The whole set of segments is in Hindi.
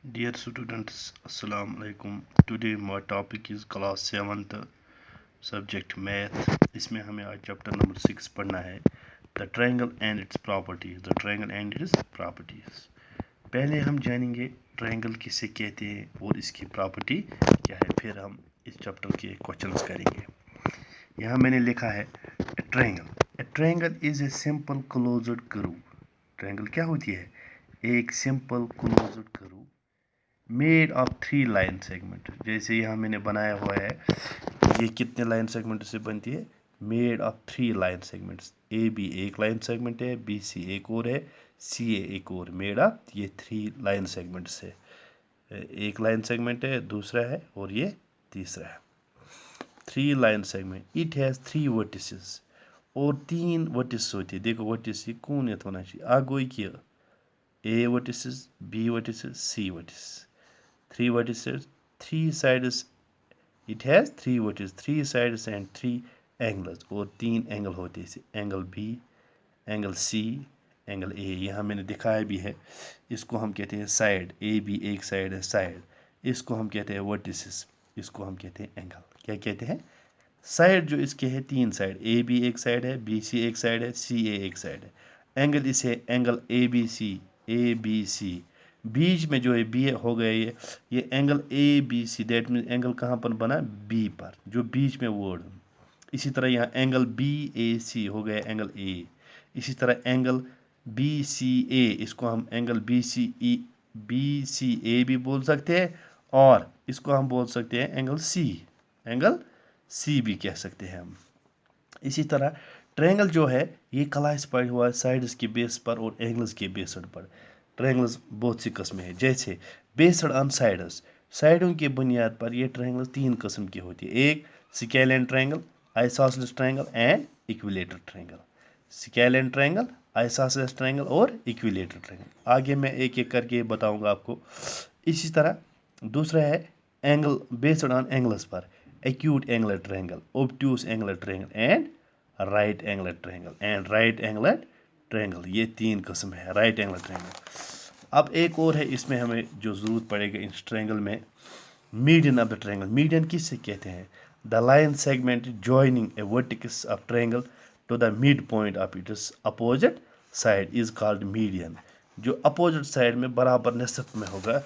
Dear students, Assalamu alaikum. Today my topic is class 7th subject math. इसमें हमें आज चैप्टर नंबर 6 पढ़ना है the triangle and its properties the triangle and its properties. पहले हम जानेंगे ट्रायंगल किसे कहते हैं और इसकी प्रॉपर्टी क्या है, फिर हम इस चैप्टर के क्वेश्चंस करेंगे। यहाँ मैंने लिखा है ए triangle is a simple closed curve. Triangle क्या होती है? एक simple closed curve made of 3 line segment. जैसे यहाँ मैंने बनाया हुआ है, ये कितने लाइन सेगमेंट से बनती है? Made of 3 line segments. A B एक लाइन सेगमेंट है, बी सी एक और है, सी ए एक और। मेड ऑफ ये 3 लाइन सेगमेंट्स है। एक लाइन सेगमेंट है, दूसरा है और ये तीसरा है। 3 line segment. It has 3 vertices और 3 वर्टिस होती है। देखो वर्टिस ये कौन ये होना चाहिए आगो कि ए vertices, B vertices, C vertices. 3 vertices, 3 sides. It has 3 vertices, 3 sides and 3 angles। और 3 एंगल होते हैं, angle B, angle C, angle A. यहाँ मैंने दिखाया भी है। इसको हम कहते हैं साइड। ए बी एक साइड है, साइड। इसको हम कहते हैं वर्टिसेस, इसको हम कहते हैं एंगल। क्या कहते हैं? साइड जो इसके है 3 साइड। ए बी एक साइड है, बी सी एक साइड है, सी ए एक साइड है। एंगल इसे angle A B C, A B C. बीच में जो है बी हो गया ये angle A B C. That mean angle कहाँ पर बना? बी पर, जो बीच में वर्ड। इसी तरह यहाँ एंगल बी ए सी हो गया एंगल ए। इसी तरह एंगल बी सी ए, इसको हम एंगल बी सी ए भी बोल सकते हैं और इसको हम बोल सकते हैं एंगल सी भी कह सकते हैं हम। इसी तरह ट्रायंगल जो है ये क्लासिफाइड हुआ है साइड्स के बेस पर और एंगल्स के बेस्ड पर। ट्रायंगल्स बहुत सी किस्म है, जैसे बेस्ड ऑन साइड्स। साइडों की बुनियाद पर ये ट्रायंगल 3 किस्म की होती है। एक scalene triangle, isosceles triangle and equilateral triangle. Scalene triangle, isosceles triangle और इक्विलेटरल ट्रायंगल। आगे मैं एक एक करके बताऊंगा आपको। इसी तरह दूसरा है एंगल बेस्ड ऑन एंगल्स पर। Acute angular triangle, obtuse angular triangle and right angular triangle. ये 3 किस्म है राइट एंगलर ट्रायंगल। अब एक और है, इसमें हमें जो ज़रूरत पड़ेगा इस ट्रायंगल में, median of the triangle. Median किससे कहते हैं? The line segment joining a vertex of triangle to the midpoint of its opposite side is called median. जो अपोजिट साइड में बराबर निसफ में होगा।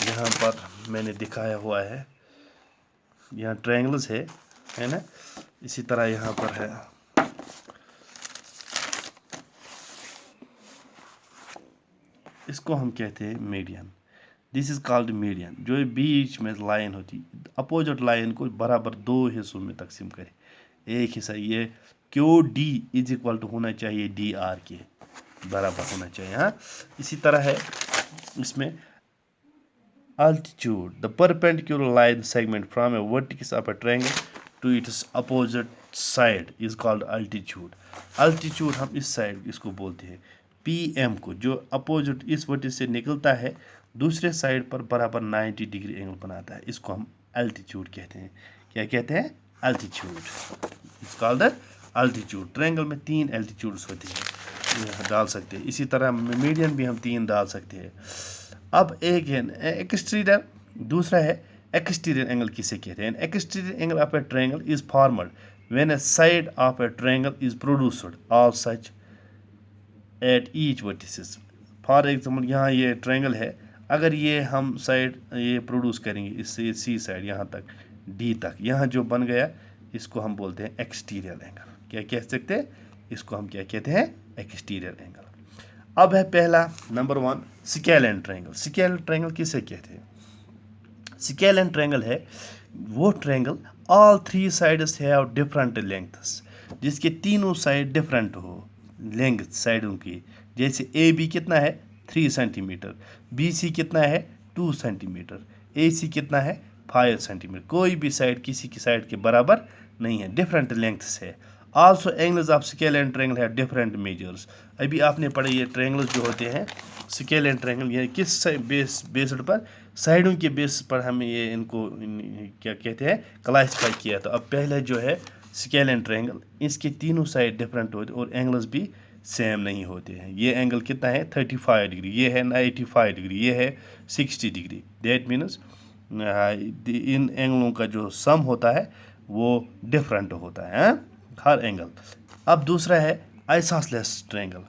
यहाँ पर मैंने दिखाया हुआ है, यहाँ ट्रायंगल्स है ना। इसी तरह यहाँ पर है, इसको हम कहते हैं median. This is called median. जो बीच में लाइन होती, अपोजिट लाइन को बराबर 2 हिस्सों में तकसीम करें। एक हिस्सा ये Q D is equal to होना चाहिए डी आर के बराबर होना चाहिए। हाँ, इसी तरह है इसमें altitude, the perpendicular line segment from a vertex of a triangle to its opposite side is called altitude। altitude हम इस साइड इसको बोलते हैं पी एम को, जो अपोजिट इस वर्टेक्स से निकलता है दूसरे साइड पर बराबर 90 डिग्री एंगल बनाता है, इसको हम अल्टीट्यूड कहते हैं। क्या कहते हैं? Altitude. It's called the altitude. Triangle में 3 अल्टीट्यूड्स होते हैं, डाल सकते हैं। इसी तरह मीडियन भी हम 3 डाल सकते हैं। अब एक है एक्सटीरियर, दूसरा है एक्सटीरियर एंगल किसे कहते हैं? Exterior angle of a triangle is formed when a side of a triangle is produced all such at each vertices। For example यहाँ ये ट्रायंगल है, अगर ये हम साइड ये प्रोड्यूस करेंगे इससे सी साइड यहाँ तक डी तक, यहाँ जो बन गया इसको हम बोलते हैं एक्सटीरियर एंगल। क्या कह सकते हैं? इसको हम क्या कहते हैं? Exterior angle. अब है पहला नंबर 1 स्केलैन ट्रायंगल। स्केलैन ट्रायंगल किसे कहते हैं? स्केलैन ट्रायंगल है वो triangle all 3 sides have different lengths, जिसके तीनों साइड डिफरेंट हो लेंथ साइडों की। जैसे ए बी कितना है 3 सेंटीमीटर, बी सी कितना है 2 सेंटीमीटर, ए सी कितना है 5 सेंटीमीटर। कोई भी साइड किसी की साइड के बराबर नहीं है, डिफरेंट लेंथ्स है। Also angles of scalene triangle have different measures. अभी आपने पढ़े ये ट्रायंगल्स जो होते हैं स्केलैन ट्रायंगल, ये किस बेस्ड पर? साइडों के बेस पर हमें ये इनको क्या कहते हैं क्लासिफाई किया। तो अब पहले जो है स्केलैन ट्रायंगल, इसके तीनों साइड डिफरेंट होते और एंगल्स भी सेम नहीं होते हैं। ये एंगल कितना है 35 डिग्री, ये है 85 डिग्री, ये है 60 डिग्री। दैट मीन्स इन एंगलों का जो सम होता है वो डिफरेंट होता है हर एंगल। अब दूसरा है isosceles triangle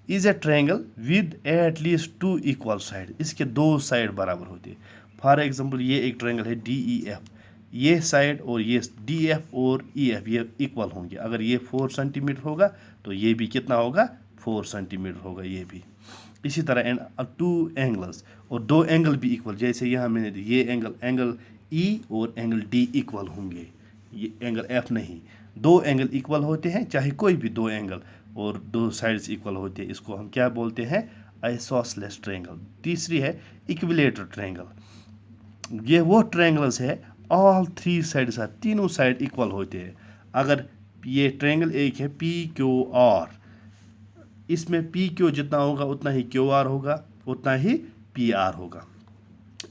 is a triangle with at least 2 equal side. इसके 2 साइड बराबर होते हैं। फॉर एग्जांपल ये एक ट्रायंगल है DEF, ये साइड और ये DF और EF ये इक्वल होंगे। अगर ये 4 सेंटीमीटर होगा तो ये भी कितना होगा 4 सेंटीमीटर होगा ये भी। इसी तरह एंड 2 एंगल्स और 2 एंगल भी इक्वल, जैसे यहाँ मैंने ये एंगल E और एंगल D इक्वल होंगे, ये एंगल F नहीं। 2 एंगल इक्वल होते हैं, चाहे कोई भी 2 एंगल और 2 साइड्स इक्वल होते हैं, इसको हम क्या बोलते हैं आइसोसेलेस ट्रायंगल। तीसरी है इक्विलेटरल ट्रायंगल। ये वो ट्रायंगल्स है ऑल 3 साइड्स है, तीनों साइड इक्वल होते हैं। अगर ये ट्रायंगल एक है PQR, इसमें PQ जितना होगा उतना ही QR होगा, उतना ही PR होगा।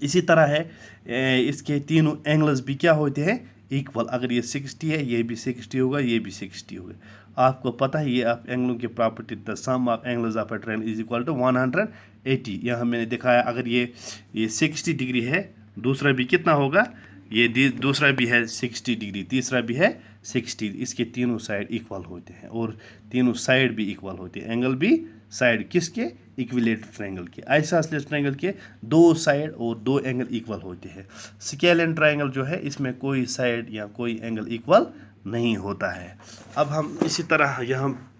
इसी तरह है इसके तीनों एंगल्स भी क्या होते हैं इक्वल। अगर ये 60 है ये भी 60 होगा, ये भी 60 होगा। आपको पता है ये आप एंगलों की property the sum of angles of a triangle is equal to 180। यहाँ मैंने दिखाया अगर ये 60 डिग्री है, दूसरा भी कितना होगा, ये दूसरा भी है 60 डिग्री, तीसरा भी है 60। इसके तीनों साइड इक्वल होते हैं और तीनों साइड भी इक्वल होते हैं, एंगल भी साइड किसके इक्विलेटरल ट्रायंगल के। आइसोसेलेस ट्रायंगल के 2 साइड और 2 एंगल इक्वल होते हैं। स्केलियन ट्रायंगल जो है इसमें कोई साइड या कोई एंगल इक्वल नहीं होता है। अब हम इसी तरह यहाँ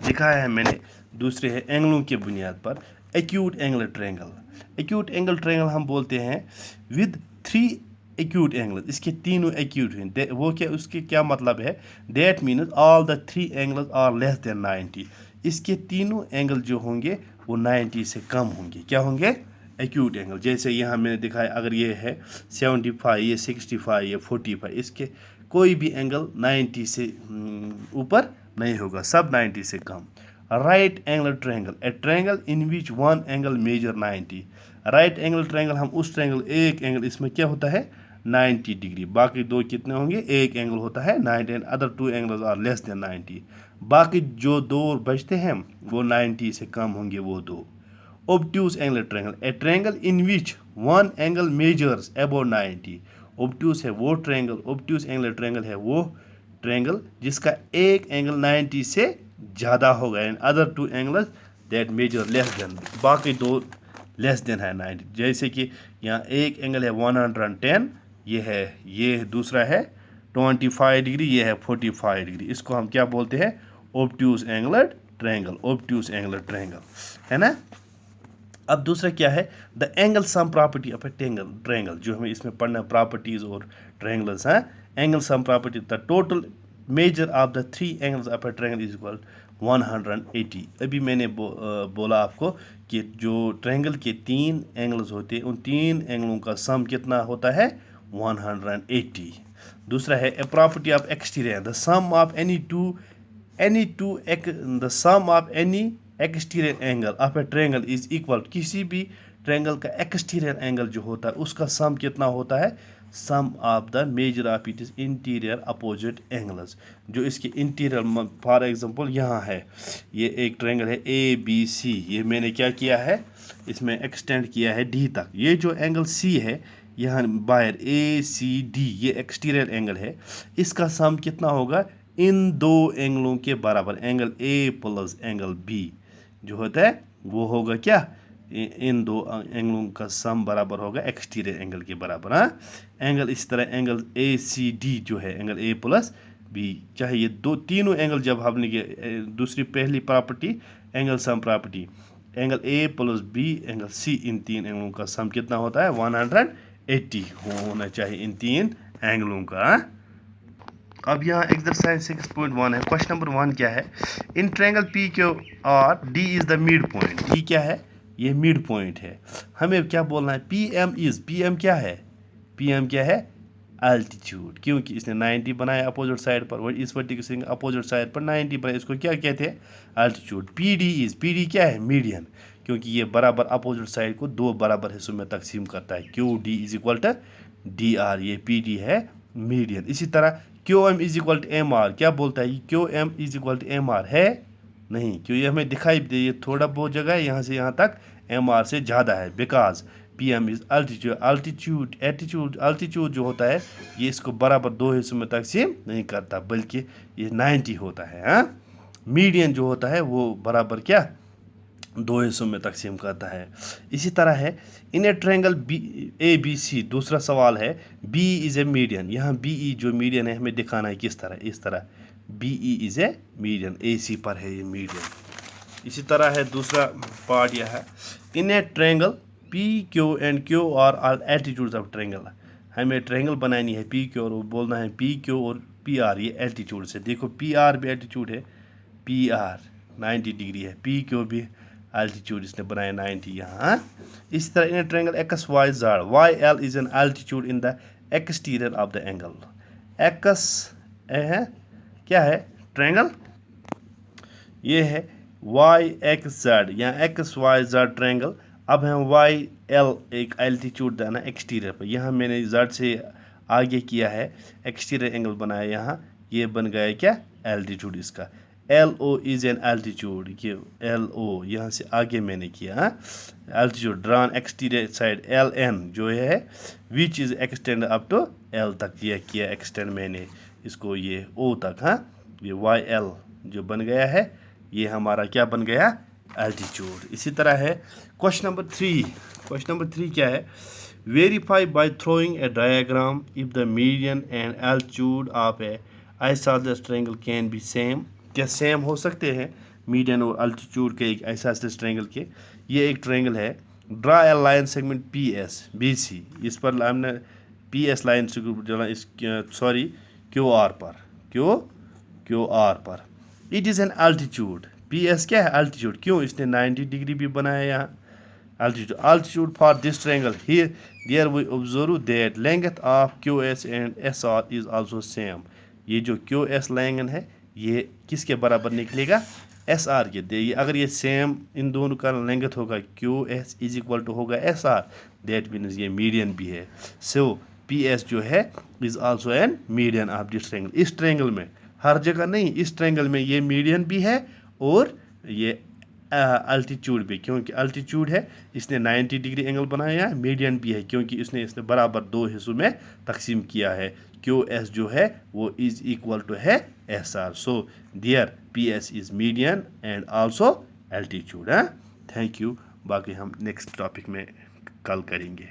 दिखाया है मैंने दूसरे है एंगलों के बुनियाद पर acute angle triangle. Acute angle triangle हम बोलते हैं विद 3 एक्यूट एंगल, इसके तीनों एक्यूट हैं। वो क्या, उसके क्या मतलब है, that means all the 3 angles are less than 90। इसके तीनों एंगल जो होंगे वो 90 से कम होंगे। क्या होंगे एक्यूट एंगल। जैसे यहाँ मैंने दिखाया अगर ये है 75, ये 65, ये 45, इसके कोई भी एंगल 90 से ऊपर नहीं होगा, सब 90 से कम। Right angle triangle a triangle in which one angle measure 90। Right angle triangle हम उस ट्रायंगल एक एंगल इसमें क्या होता है 90 डिग्री, बाकी 2 कितने होंगे, एक एंगल होता है 90 and other 2 angles are less than 90। बाकी जो 2 बचते हैं वो 90 से कम होंगे वो 2। obtuse angle triangle a triangle in which one angle measures above 90। obtuse है वो ट्रायंगल, obtuse angle triangle है वो ट्रायंगल जिसका एक एंगल 90 से ज़्यादा होगा and other 2 angles that measure less than, बाकी 2 लेस देन है 90। जैसे कि यहाँ एक एंगल है 110, ये दूसरा है 25 डिग्री, ये है 45 डिग्री। इसको हम क्या बोलते हैं obtuse angle triangle, obtuse angle triangle है ना। अब दूसरा क्या है the angle sum property of a triangle, जो हमें इसमें पढ़ना प्रॉपर्टीज और ट्रायंगल्स हैं। Angle sum property the total measure of the 3 angles of a triangle is equal 180। अभी मैंने बोला आपको कि जो ट्रायंगल के 3 एंगल्स होते हैं उन 3 एंगलों का सम कितना होता है 180। दूसरा है a property of exterior the sum of any exterior angle of a triangle is equal. किसी भी ट्रायंगल का एक्सटीरियर एंगल जो होता है उसका सम कितना होता है sum of the measure of it is interior opposite angles. जो इसके इंटीरियर फॉर एग्जांपल यहाँ है ये एक ट्रायंगल है ABC, ये मैंने क्या किया है इसमें एक्सटेंड किया है D तक। ये जो एंगल C है यहाँ बाहर ACD ये एक्सटीरियर एंगल है, इसका सम कितना होगा इन 2 एंगलों के बराबर। Angle A plus angle B जो होता है वो होगा क्या इन 2 एंगलों का सम बराबर होगा एक्सटीरियर एंगल के बराबर। हाँ एंगल इस तरह एंगल ACD जो है एंगल A प्लस B, चाहे ये तीनों एंगल जब हमने दूसरी पहली property angle sum property angle A plus B angle C, इन 3 एंगलों का सम कितना होता है 180 होना चाहिए इन 3 एंगलों का। अब यहाँ एक्सरसाइज 6.1 है। क्वेश्चन नंबर 1 क्या है in triangle PQR D is the mid point. D क्या है ये मिड पॉइंट है। हमें क्या बोलना है PM क्या है PM क्या है एल्टीट्यूड, क्योंकि इसने 90 बनाया अपोजिट साइड पर और इस वर्टिकल के अपोजिट साइड पर 90 बनाया, इसको क्या कहते हैं एल्टीट्यूड। PD क्या है मीडियन, क्योंकि ये बराबर अपोजिट साइड को 2 बराबर हिस्सों में तकसीम करता है। QD is equal to DR, ये PD है मीडियन। इसी तरह Q M is equal to M R, क्या बोलता है Q M is equal to M R है नहीं, क्यों ये हमें दिखाई दे, ये थोड़ा बहुत जगह है, यहाँ से यहाँ तक एम आर से ज़्यादा है, because P M is altitude, altitude जो होता है ये इसको बराबर दो हिस्सों में तकसीम नहीं करता, बल्कि ये 90 होता है। हाँ, मीडियन जो होता है वो बराबर क्या दो हिस्सों में तकसीम करता है। इसी तरह है in a triangle B A B C, दूसरा सवाल है बी इज़ ए मीडियन, यहाँ बी ई जो मीडियन है हमें दिखाना है किस तरह, इस तरह B E is a median, A C पर है ये मीडियन। इसी तरह है दूसरा पार्ट यह है in a triangle P Q and Q R altitudes of triangle, हमें ट्रायंगल बनानी है पी क्यू और बोलना है पी क्यू और पी आर ये एल्टीट्यूड से, देखो पी आर भी एल्टीट्यूड है, पी आर 90 डिग्री है, पी क्यू भी एल्टीट्यूड इसने बनाया 90 यहाँ। इसी तरह in triangle X Y Z Y L is an altitude in the exterior of the angle, x है क्या है ट्रायंगल, ये है वाई एक्स जेड, यहाँ एक्स वाई जेड ट्रायंगल। अब हम वाई एल एक एल्टीट्यूड देना एक्सटीरियर पर, यहाँ मैंने जेड से आगे किया है एक्सटीरियर एंगल बनाया, यहाँ ये बन गया क्या एल्टीट्यूड इसका, L O is an altitude, ये एल ओ यहाँ से आगे मैंने किया altitude drawn exterior side L N जो है which is extend up to L तक, ये किया एक्सटेंड मैंने इसको ये ओ तक। हाँ, ये वाई एल जो बन गया है ये हमारा क्या बन गया एल्टीट्यूड। इसी तरह है क्वेश्चन नंबर 3, क्वेश्चन नंबर 3 क्या है verify by throwing a diagram if the median and altitude of a isosceles triangle can be same, क्या सेम हो सकते हैं मीडियन और अल्टीट्यूड के एक आइसोसेलेस ट्रायंगल के। ये एक ट्रायंगल है, draw a line segment P S B C, इस पर हमने पी एस लाइन इस सॉरी क्यू आर पर, क्यू आर पर it is an altitude, P S क्या है अल्टीट्यूड, क्यों इसने 90 डिग्री भी बनाया यहाँ altitude for this triangle here there we observe that length of Q S and S R is also same, ये जो क्यू एस लाइन है ये किसके बराबर निकलेगा एस आर के, दे अगर ये सेम इन दोनों का लेंथ होगा Q S is equal to होगा एस आर, दैट मीन्स ये मीडियन भी है। सो पी एस जो है is also an median of this triangle, इस ट्रायंगल में हर जगह नहीं, इस ट्रायंगल में ये मीडियन भी है और ये अल्टीट्यूड भी, क्योंकि अल्टीट्यूड है इसने 90 डिग्री एंगल बनाया है, मीडियन भी है क्योंकि इसने बराबर दो हिस्सों में तकसीम किया है, क्यू एस जो है वो इज इक्वल टू है S R, so there P S is median and also altitude. Thank you, बाकी हम नेक्स्ट टॉपिक में कल करेंगे।